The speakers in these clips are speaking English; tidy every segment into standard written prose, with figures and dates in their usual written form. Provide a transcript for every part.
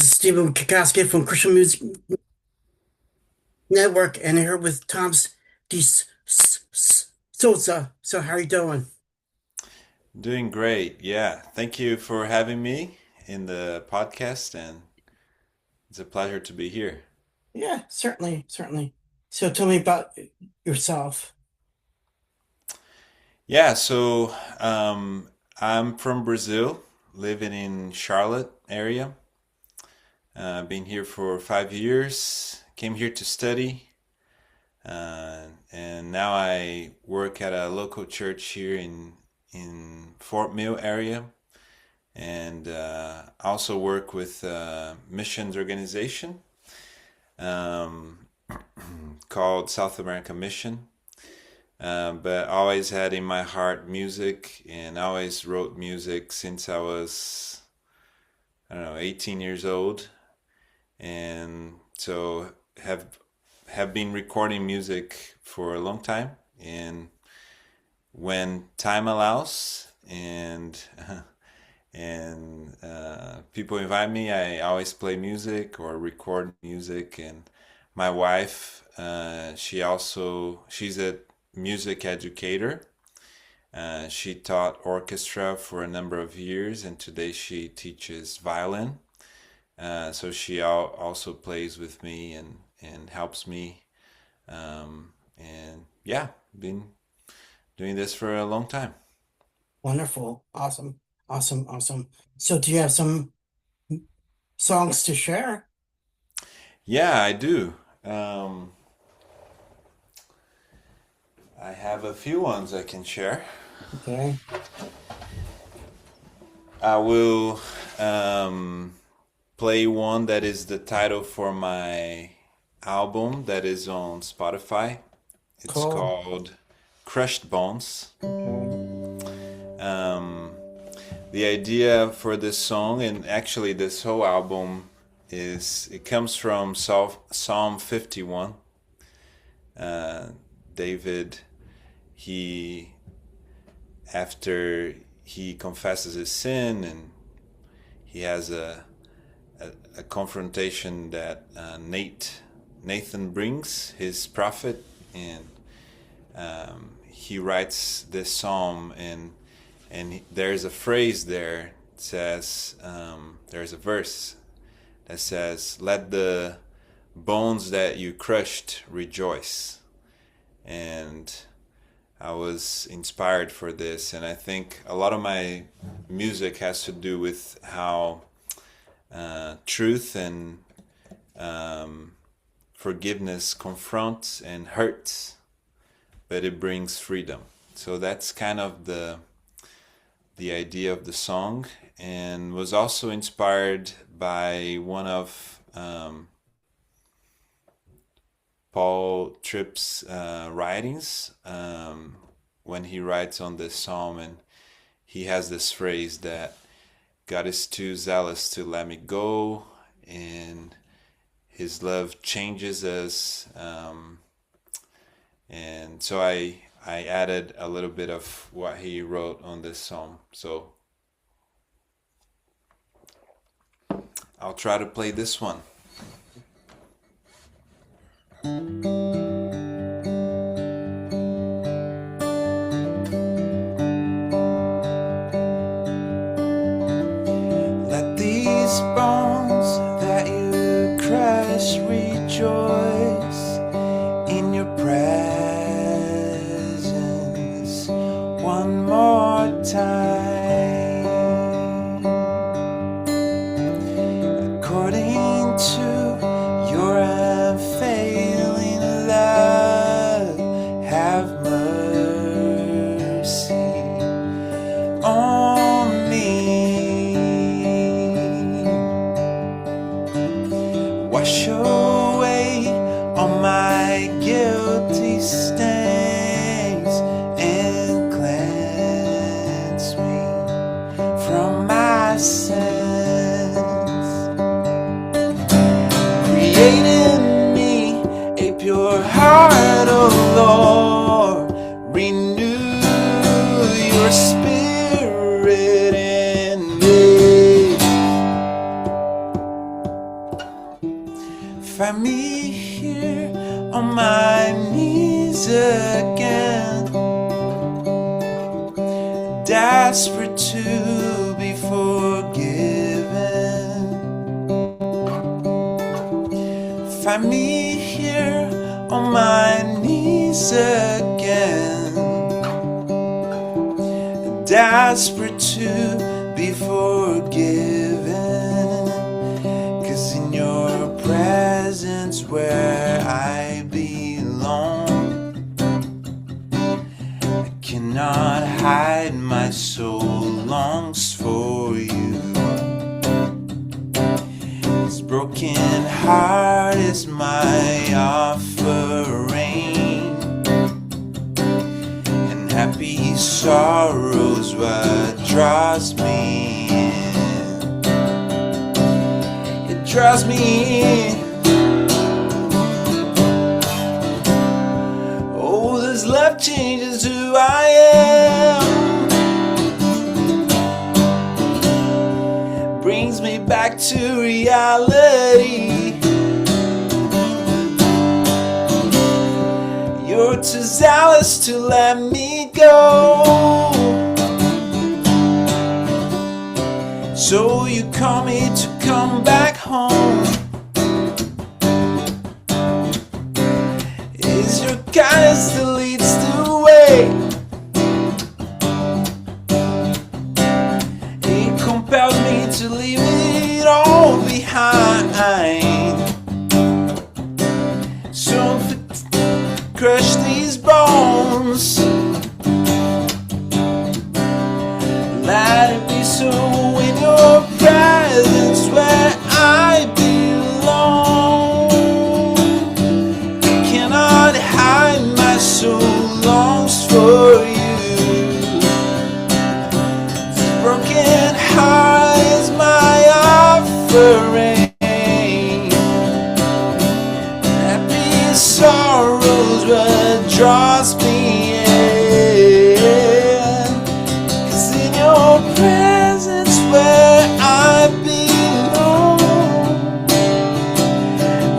is Stephen Kakaski from Christian Music Network, and here with Thomas Souza. So, how are you doing? Doing great. Yeah. Thank you for having me in the podcast, and it's a pleasure to be here. Yeah, certainly, certainly. So, tell me about yourself. Yeah. I'm from Brazil, living in Charlotte area. Been here for 5 years. Came here to study, and now I work at a local church here in Fort Mill area, and also work with a missions organization. Um, called South America Mission. But always had in my heart music and always wrote music since I was, I don't know, 18 years old. And so have been recording music for a long time. And when time allows and people invite me, I always play music or record music. And my wife, she's a music educator. She taught orchestra for a number of years, and today she teaches violin. So she also plays with me and helps me. And yeah, been doing this for a long time. Wonderful, awesome, awesome, awesome. So, do you have some songs to share? Yeah, I do. Um, I have a few ones I can share. Okay, I will play one that is the title for my album that is on Spotify. It's cool. called Crushed Bones. Okay, Um, the idea for this song, and actually this whole album, it comes from Psalm 51. Uh, David, he after he confesses his sin and he has a confrontation that Nathan brings, his prophet, and he writes this psalm, and there's a phrase there that says, there's a verse that says, "Let the bones that you crushed rejoice." And I was inspired for this, and I think a lot of my music has to do with how truth and um, forgiveness confronts and hurts, but it brings freedom. So that's kind of the idea of the song, and was also inspired by one of Paul Tripp's writings, when he writes on this psalm, and he has this phrase that God is too zealous to let me go, and His love changes us. And so I added a little bit of what he wrote on this psalm. So I'll try to play this one. Let these bones that you crush rejoice in your presence one more time. According to your unfailing love, have mercy on me. Wash away all my guilty stains and cleanse me from my sins. Create in me a pure heart, O Lord. Renew your spirit in me. Find me here on my knees again, desperate to be forgiven. Find me here on my knees again, desperate to be forgiven. 'Cause in your presence where I belong, I cannot hide, my soul longs for you. This broken heart is my offering, and happy sorrows what draws me in. It draws me in. Oh, this love changes who I am, brings me back to reality. You're too zealous to let me go, so you call me to come back home. It's your kindness that leads the way. It compels me to leave it all behind. So crush these bones, let it be so in your presence where I belong. Cannot hide, my soul longs for you. This broken heart is my offering, happy sorrows what draws me in. 'Cause in your presence where I belong,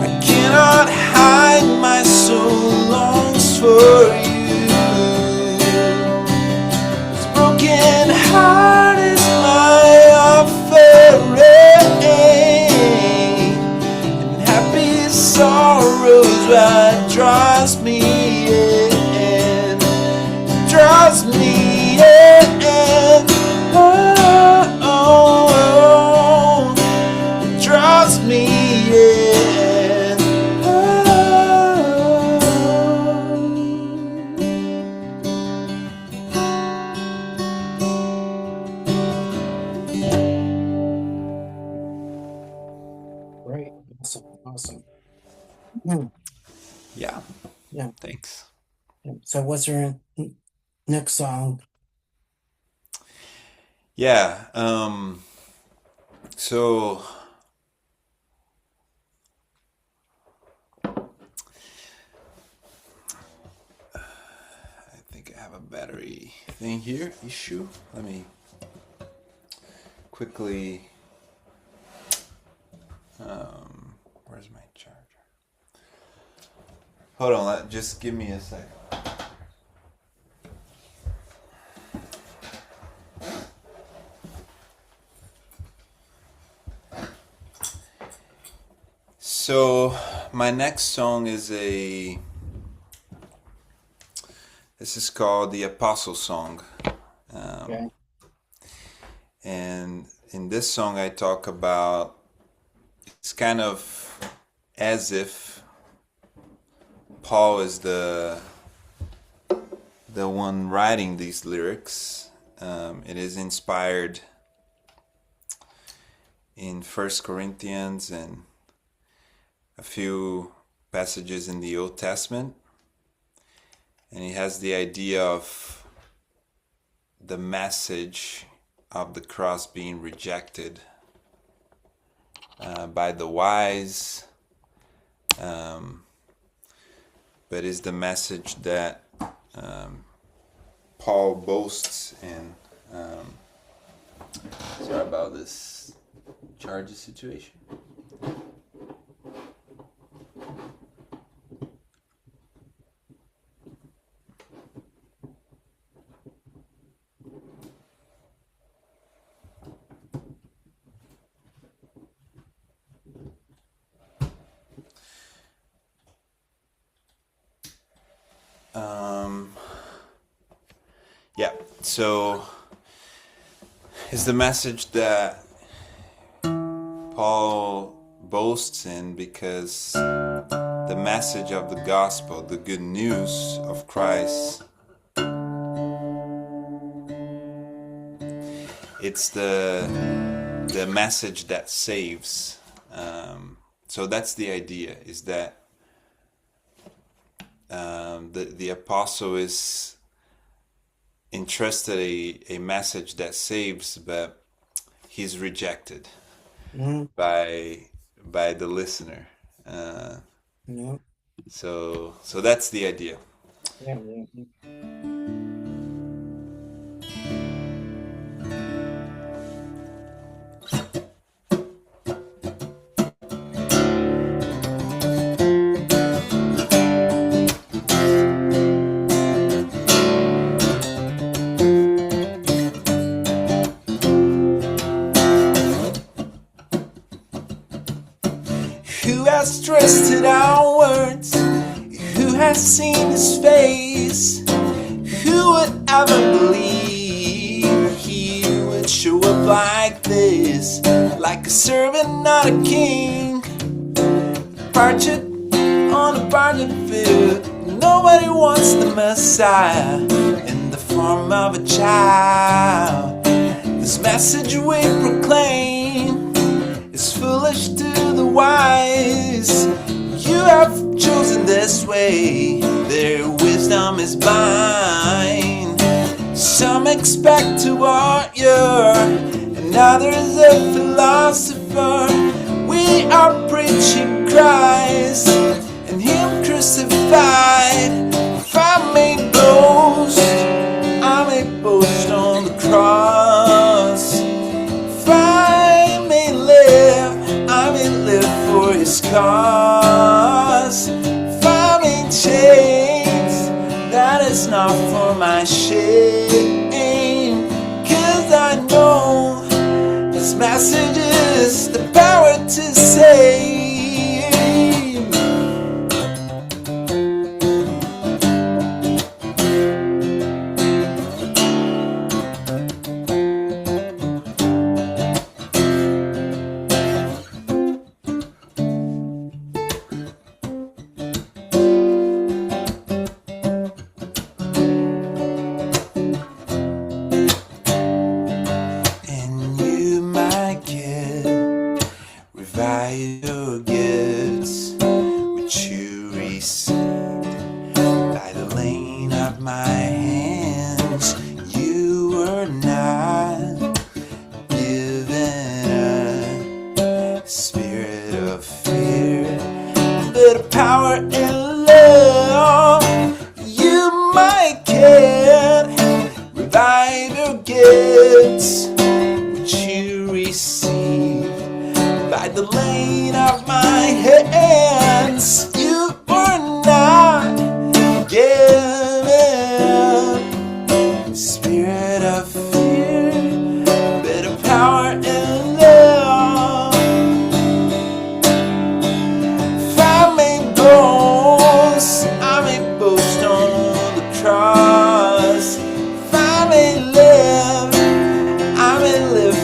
I cannot hide, my soul longs for you. This broken heart is my offering, and happy sorrows what draws me in, draws me in. Oh, oh, oh, draws me in. Oh. Great. Awesome. Awesome. Hmm. Yeah, Yeah. thanks. Yeah. So what's your next song? Yeah, so I think I have a battery thing here, issue. Let me quickly, where's my charger? Hold on, just give me a second. So my next song is this is called the Apostle Song. Okay. And in this song I talk about, it's kind of as if Paul is the one writing these lyrics. It is inspired in 1 Corinthians and a few passages in the Old Testament, and he has the idea of the message of the cross being rejected by the wise, but is the message that Paul boasts in. Sorry about this charger situation. So it's the message that Paul boasts in, because the message of the gospel, the good news of Christ, it's the message that saves. So that's the idea, is that the apostle is entrusted a message that saves, but he's rejected Mm-hmm. by the listener. Uh, Yeah, so that's the idea. yeah, yeah, yeah. Who has trusted our words? Who has seen his face? Who would ever believe he would show up like this? Like a servant, not a king. Parchment on a bargain field. Nobody wants the Messiah in the form of a child. This message we proclaim is foolish to the wise. You have chosen this way, their wisdom is blind. Some expect a warrior, and others a philosopher. We are preaching Christ and Him crucified. If I may boast, I may boast on the cross. If I may live for His cause. If I'm in chains, that is not for my shame. 'Cause I know His message is the power to save. And you might get revival gifts which you received by the laying of my hands. You were not given a spirit of fear, but of power and love. You might get revival gifts which you receive by the laying of my hands. You were not given a spirit of fear, but of power and love. If I may boast, I may boast on the cross. If I may live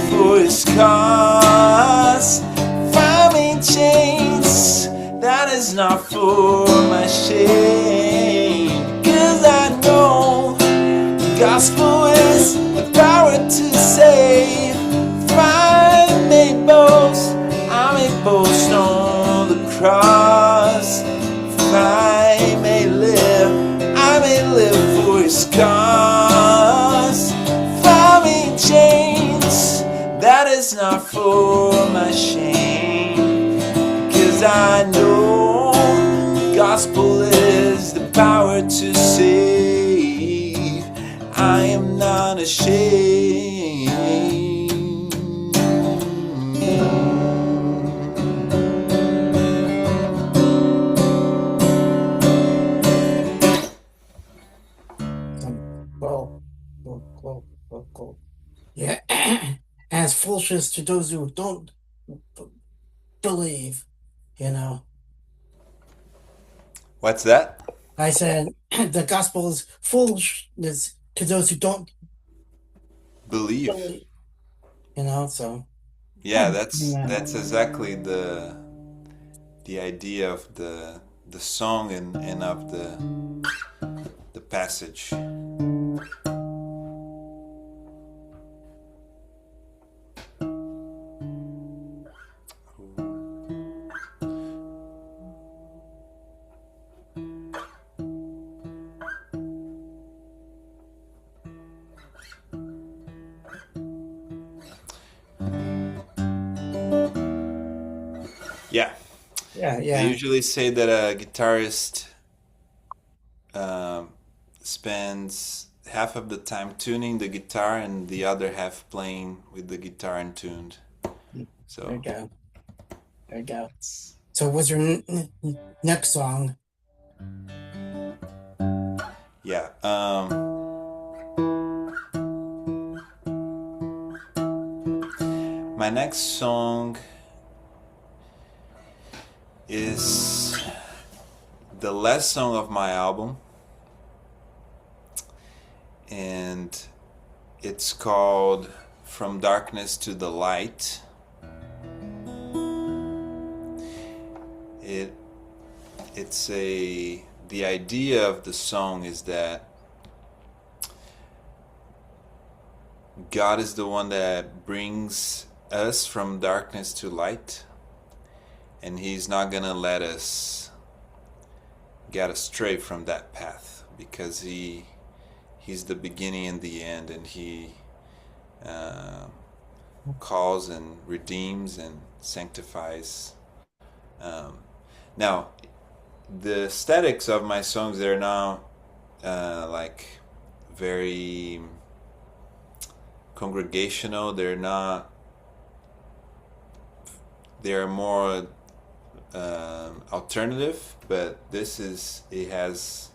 for His cause. If I'm in chains, that is not for my shame. 'Cause I know the gospel is the power to save. If I may boast on the cross. If I may live for His cause. If I'm in chains, that is not for my shame. 'Cause I know the gospel is the power to save. I am not ashamed. Cool, cool, cool, cool, cool. Yeah, as foolishness to those who don't b- believe, you know. What's that? I said the gospel is foolishness to those who don't Believe. believe, so Yeah, yeah, that's exactly the idea of the song and of the passage. Yeah, yeah, I yeah. usually say that a guitarist um, spends half of the time tuning the guitar and the other half playing with the guitar untuned. There you So go. There you go. So, what's your next song? yeah, my next song is the last song of my album, and it's called From Darkness to the Light. It it's a the idea of the song is that God is the one that brings us from darkness to light, and He's not gonna let us get astray from that path because He's the beginning and the end, and He uh, calls and redeems and sanctifies. Um, Now, the aesthetics of my songs, they're now like very congregational. They're more alternative, but it has,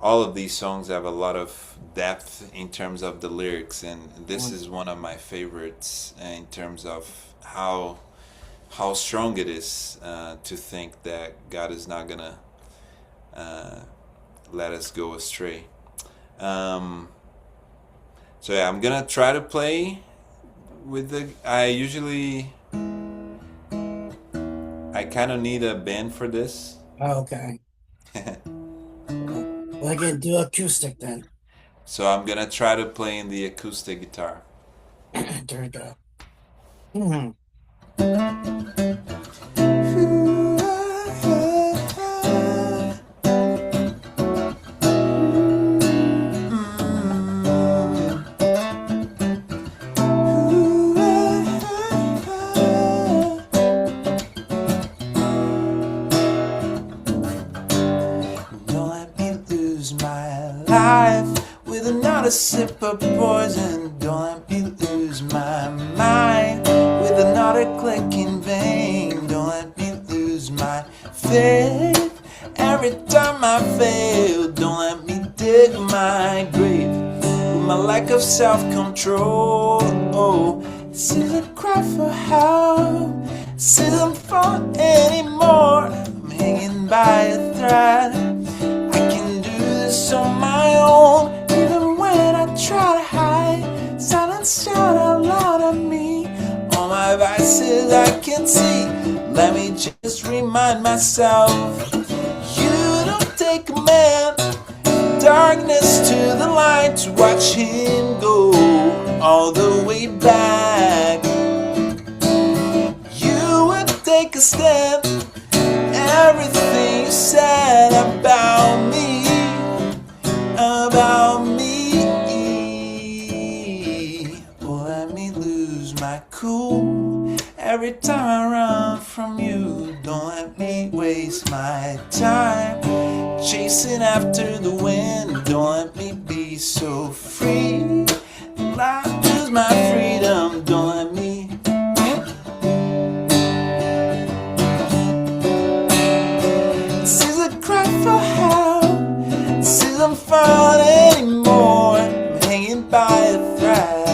all of these songs have a lot of depth in terms of the lyrics, and this is one of my favorites in terms of how strong it is to think that God is not gonna uh, let us go astray. Um, so yeah, I'm gonna try to play with the. I kind of need a band for this. Oh, okay. Well, again, do acoustic then. So I'm gonna try to play in the acoustic guitar. There you go. Mhm. Don't let me lose my life with another sip of poison. Don't let me lose my mind with another click in vain. Don't let me lose my faith every time I fail. Don't let me dig my grave with my lack of self-control. Oh, this is a cry for help. This isn't fun anymore. I'm hanging by a thread. I can do this on my own, even when I try to hide. Silence shout out loud at me. All my vices I can see. Let me just remind myself, you don't take a man darkness to the light to watch him go all the way back. You would take a step. Everything you said about me, will let me lose my cool every time I run from you. Don't let me waste my time chasing after the wind. Don't let me be so free till I lose my freedom. Don't let me. This is a cry for help. This isn't fun anymore. I'm hanging by a thread.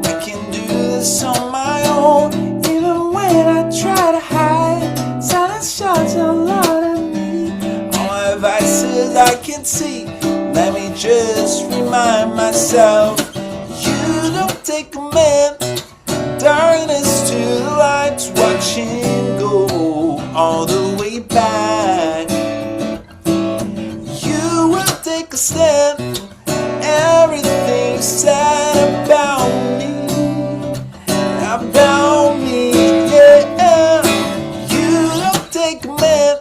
I can do this on my own, even when I try to hide. Silence shouts out loud at me. All my vices I can see. Let me just remind myself, you don't all the way back. You will take a stand. Everything you said about me, yeah. You don't take a man,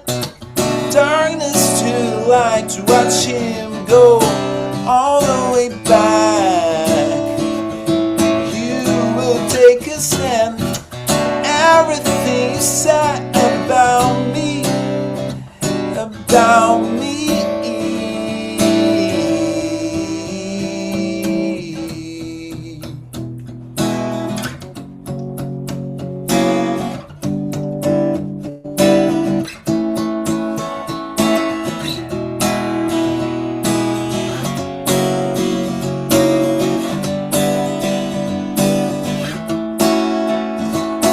darkness to light, to watch him go all the way back. You will take a stand. Everything you said about me.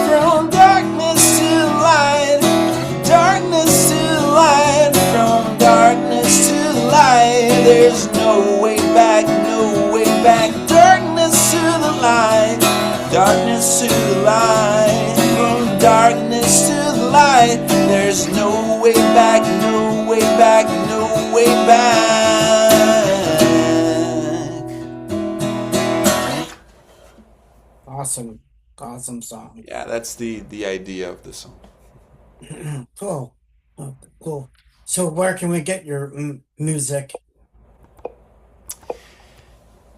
From darkness to light, darkness to light, from darkness to light. There's no way back, no way back. Darkness to the light, darkness to the light, from darkness to the light. There's no way back, no way back, no way back. Awesome. Awesome song. Yeah, that's the idea of the song. Cool. Oh, cool. So where can we get your music?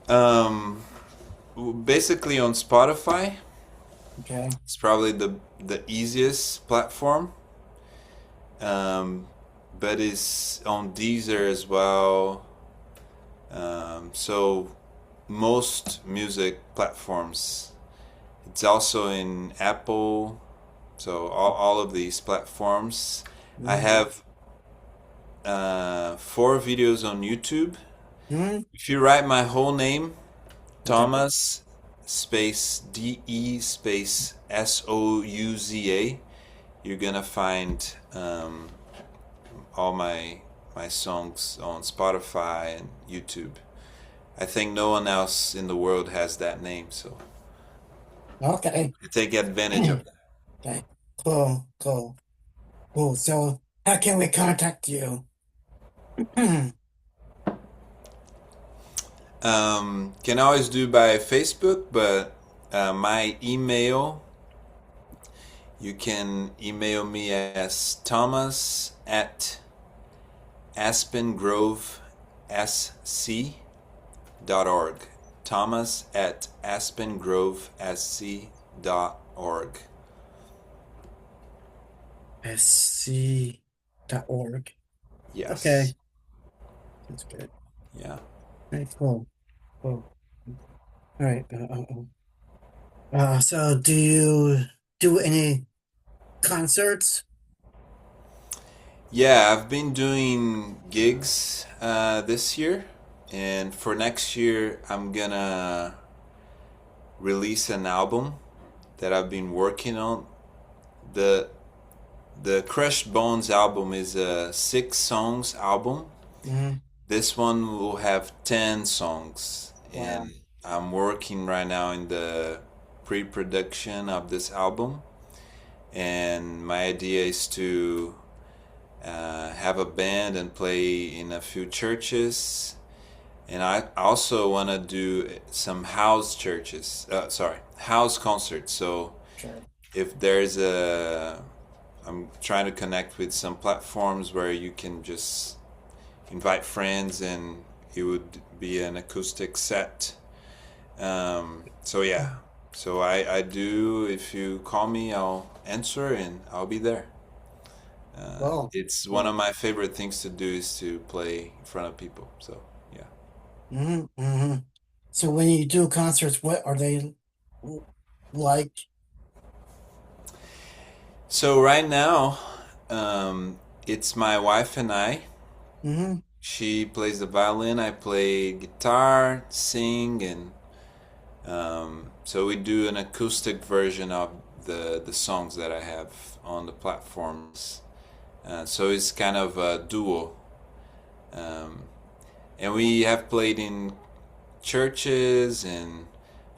Um, Basically on Spotify. Okay. It's probably the easiest platform. Um, but it's on Deezer as well. So most music platforms. It's also in Apple. So all of these platforms. I Mm-hmm. have 4 videos on YouTube. Mm-hmm. If you write my whole name, Okay. Thomas space DE space SOUZA, you're gonna find all my songs on Spotify and YouTube. I think no one else in the world has that name, so Okay. I take advantage of that. Okay. Cool. Cool. Cool. So how can we contact you? Can always do by Facebook, but my email, you can email me as Thomas at aspengrovesc.org. Thomas at aspengrovesc.org. sc.org. Yes. Okay. That's good. Yeah. Very cool. Cool. All right. So do you do any concerts? Yeah, I've been doing gigs this year, and for next year, I'm gonna release an album that I've been working on. The the Crushed Bones album is a 6 songs album. Hmm. This one will have 10 songs, Wow. and I'm working right now in the pre-production of this album. And my idea is to have a band and play in a few churches. And I also want to do some house churches. House concerts. So Sure. if there's a, I'm trying to connect with some platforms where you can just invite friends and it would be an acoustic set. So yeah, so I do. If you call me, I'll answer and I'll be there. Well, It's one well. of my favorite things to do is to play in front of people. So yeah. Hmm. Hmm. So when you do concerts, what are they l- like? So right now, um, it's my wife and I. Hmm. She plays the violin. I play guitar, sing, and so we do an acoustic version of the songs that I have on the platforms. So it's kind of a duo. Um, and we have played in churches and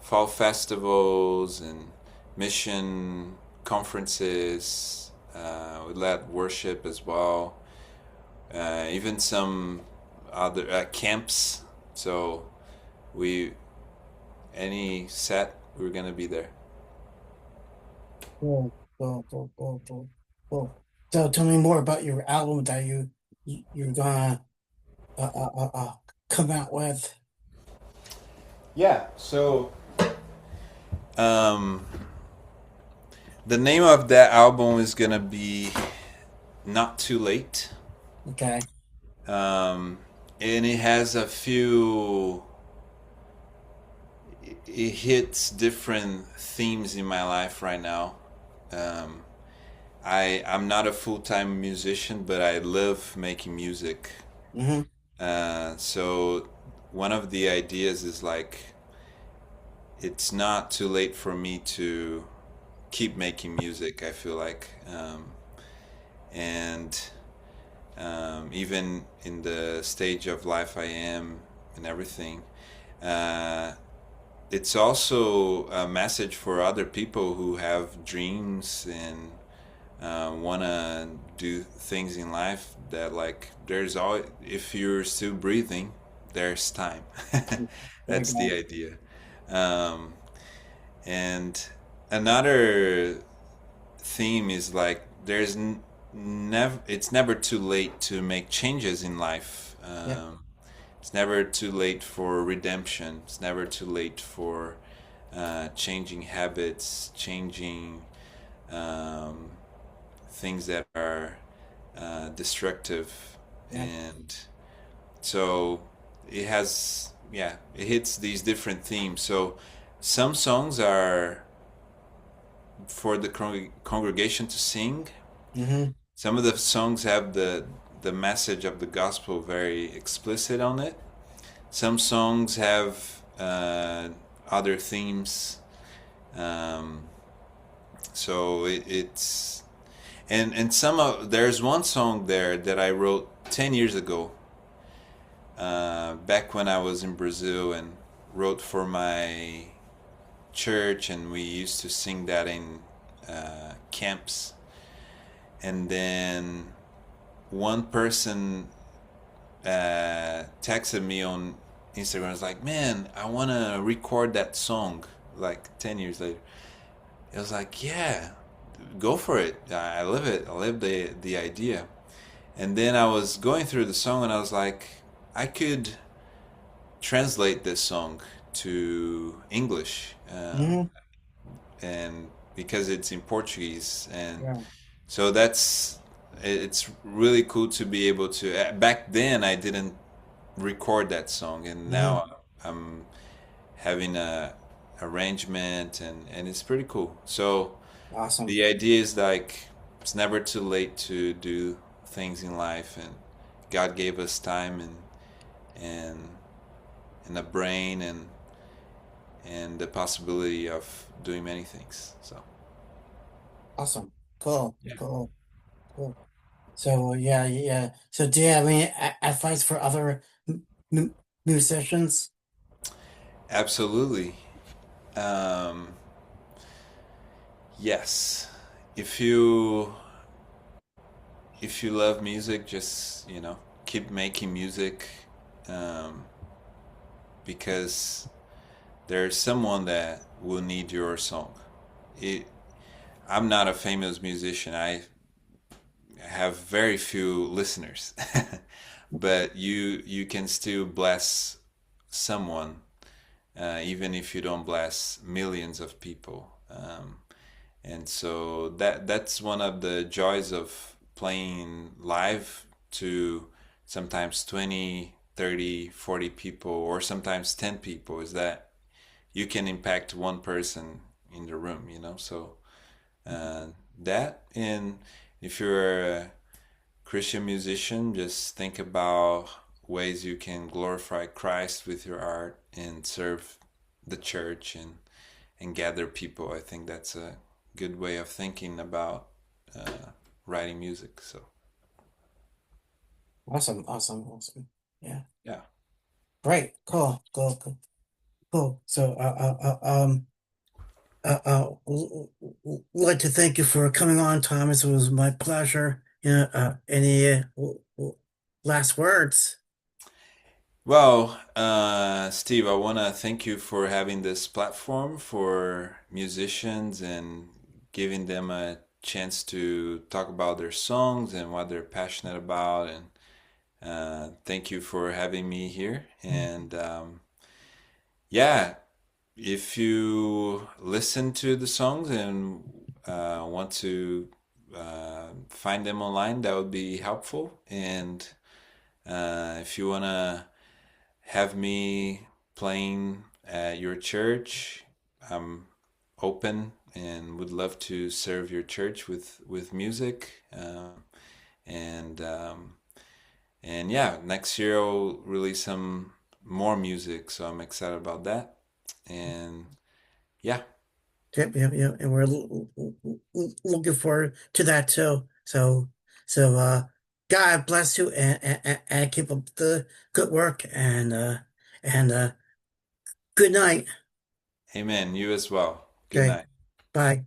fall festivals and mission conferences We led worship as well, even some other camps. So we any set we're gonna be there. Cool, cool, cool, cool, cool, cool. So tell me more about your album that you're gonna come out with. Yeah. So um, the name of that album is gonna be "Not Too Late," Okay. um, and it has a few. It hits different themes in my life right now. Um, I'm not a full time musician, but I love making music. Mm-hmm. So one of the ideas is like it's not too late for me to keep making music. I feel like, and even in the stage of life I am and everything, uh, it's also a message for other people who have dreams and wanna do things in life that like there's always if you're still breathing, there's time. There you That's the go. idea. Um, and another theme is like never it's never too late to make changes in life. Yeah. It's never too late for redemption. It's never too late for changing habits, changing um, things that are destructive, Yeah. and so it has it hits these different themes. So some songs are for the congregation to sing. Mm-hmm. Some of the songs have the message of the gospel very explicit on it. Some songs have other themes. Um, so it's and some of there's one song there that I wrote 10 years ago, back when I was in Brazil and wrote for my church, and we used to sing that in camps. And then one person texted me on Instagram. Was like, "Man, I want to record that song." Like 10 years later, it was like, "Yeah, go for it. I live it. I live the idea." And then I was going through the song, and I was like, I could translate this song to English, Mm-hmm. and because it's in Portuguese, and Yeah. so it's really cool to be able to. Back then, I didn't record that song, and Mm-hmm. now I'm having a arrangement, and it's pretty cool. So Awesome. the idea is like it's never too late to do things in life, and God gave us time and and a brain and the possibility of doing many things. So Awesome. Cool. yeah, Cool. Cool. So yeah, yeah. So do you have any advice for other m musicians? absolutely. Um, yes, if you if you love music, just keep making music, um, because there's someone that will need your song. It, I'm not a famous musician. I have very few listeners, but you can still bless someone, even if you don't bless millions of people. And so that's one of the joys of playing live to sometimes 20, 30, 40 people, or sometimes 10 people, is that you can impact one person in the room, so uh, that. And if you're a Christian musician, just think about ways you can glorify Christ with your art and serve the church and gather people. I think that's a good way of thinking about writing music. So Awesome. Awesome. Awesome. Yeah. yeah, Great. Cool. Cool. Cool. Cool. So Like to thank you for coming on, Thomas. It was my pleasure. Any last words? Well, Steve, I want to thank you for having this platform for musicians and giving them a chance to talk about their songs and what they're passionate about. And thank you for having me here. And yeah, if you listen to the songs and want to find them online, that would be helpful. And if you want to have me playing at your church, I'm open and would love to serve your church with music. And and yeah, next year I'll release some more music, so I'm excited about that. And yeah, Yep, yep, yep. And we're looking forward to that too. So, God bless you and keep up the good work and good night. amen. You as well. Good Okay, night. bye.